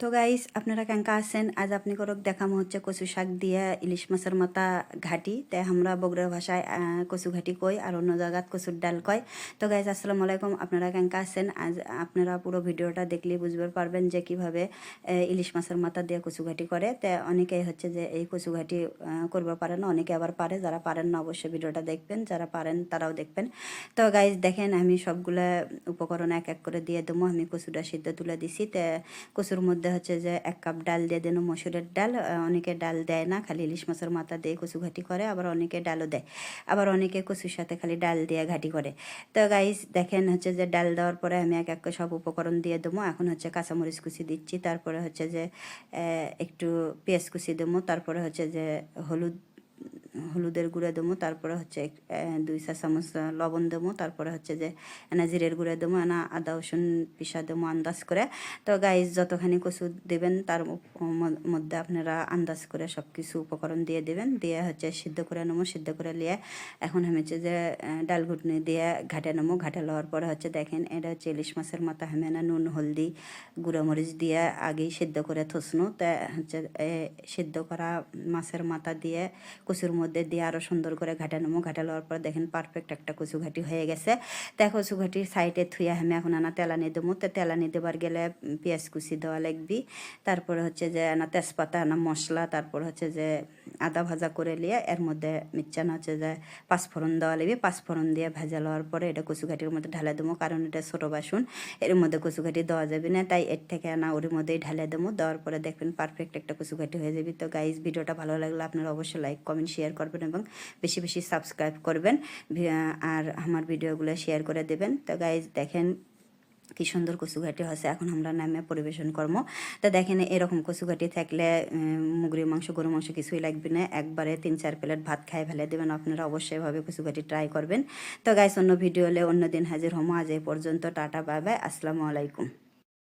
তো গাইস আপনারা কেঙ্কা আছেন আজ আপনি করক দেখাম হচ্ছে কচু শাক দিয়ে ইলিশ মাছের মাথা ঘাটি তে আমরা বগুড়ার ভাষায় কচু ঘাটি কই আর অন্য জায়গাত কচুর ডাল কয়। তো গাইস আসসালামু আলাইকুম, আপনারা কেঙ্কা আছেন। আজ আপনারা পুরো ভিডিওটা দেখলে বুঝতে পারবেন যে কিভাবে ইলিশ মাছের মাথা দিয়ে কচু ঘাটি করে। তে অনেকেই হচ্ছে যে এই কচু ঘাটি করতে পারে না, অনেকে আবার পারে। যারা পারেন না অবশ্যই ভিডিওটা দেখবেন, যারা পারেন তারাও দেখবেন। তো গাইস দেখেন আমি সবগুলা উপকরণ এক এক করে দিয়ে দেবো। আমি কচুটা সিদ্ধ তুলে দিছি। তে কচুর মধ্যে হচ্ছে যে 1 কাপ ডাল দিয়ে দেন, মসুরের ডাল। অনেকে ডাল দেয় না, খালি ইলিশ মাছের মাথা দিয়ে কচু ঘাটি করে, আবার অনেকে ডালও দেয়, আবার অনেকে কচুর সাথে খালি ডাল দিয়ে ঘাটি করে। তো গাইস দেখেন হচ্ছে যে ডাল দেওয়ার পরে আমি এক এক করে সব উপকরণ দিয়ে দেবো। এখন হচ্ছে কাঁচামরিচ কুচি দিচ্ছি, তারপরে হচ্ছে যে একটু পেঁয়াজ কুচি দেবো, তারপরে হচ্ছে যে হলুদের গুঁড়া দেবো, তারপরে হচ্ছে 2 চা চামচ লবণ দেবো, তারপরে হচ্ছে যে জিরের গুঁড়া দেবো, আদা রসুন পিসা দেবো আন্দাজ করে। তো গাইস যতখানি কচু দেবেন তার মধ্যে আপনারা আন্দাজ করে সব কিছু উপকরণ দিয়ে দেবেন, দিয়ে হচ্ছে সিদ্ধ করে নেবো। সিদ্ধ করে নিয়ে এখন আমি হচ্ছে যে ডাল ঘুটনি দিয়ে ঘাটে নেবো। ঘাটে লওয়ার পরে হচ্ছে দেখেন এটা হচ্ছে ইলিশ মাছের মাথা। আমি নুন হলদি গুঁড়ো মরিচ দিয়ে আগেই সিদ্ধ করে থসনো। তা হচ্ছে সিদ্ধ করা মাছের মাথা দিয়ে কচুর মধ্যে দিয়ে আরও সুন্দর করে ঘাটে নেবো। ঘাটে লওয়ার পর দেখেন পারফেক্ট একটা কচু ঘাটি হয়ে গেছে। তা কচু ঘাটির সাইডে থুয়ে আমি এখন তেলানি দেবো। তো তেলানি দেবার গেলে পেঁয়াজ কুচি দেওয়া লাগবি, তারপরে হচ্ছে যে তেজপাতা মশলা, তারপর হচ্ছে যে আদা ভাজা করে নিয়ে এর মধ্যে মিচ্ছান হচ্ছে যে পাঁচফোড়ন দেওয়া লাগবে। পাঁচফোড়ন দিয়ে ভেজা লওয়ার পরে এটা কচু ঘাটির মধ্যে ঢালে দেবো, কারণ এটা ছোটো বাসন, এর মধ্যে কচু ঘাটি দেওয়া যাবে না, তাই এর থেকে ওর মধ্যেই ঢালে দেবো। দেওয়ার পরে দেখবেন পারফেক্ট একটা কচু ঘাটি হয়ে যাবে। তো গাইজ ভিডিওটা ভালো লাগলে আপনারা অবশ্যই লাইক কমেন্ট শেয়ার করবেন এবং বেশি বেশি সাবস্ক্রাইব করবেন, আর আমার ভিডিওগুলো শেয়ার করে দেবেন। তো গাইজ দেখেন কি সুন্দর কচু ঘাটি হয়েছে। এখন আমরা নামে পরিবেশন করবো। তো দেখেন এরকম কচু ঘাটি থাকলে মুগরির মাংস গরু মাংস কিছুই লাগবে না, একবারে 3-4 প্লেট ভাত খাই ফেলে দেবেন। আপনারা অবশ্যই ভাবে কচু ঘাটি ট্রাই করবেন। তো গাইস অন্য ভিডিও হলে অন্য দিন হাজির হমো। আজ এই পর্যন্ত, টাটা বাই বাই, আসসালামু আলাইকুম।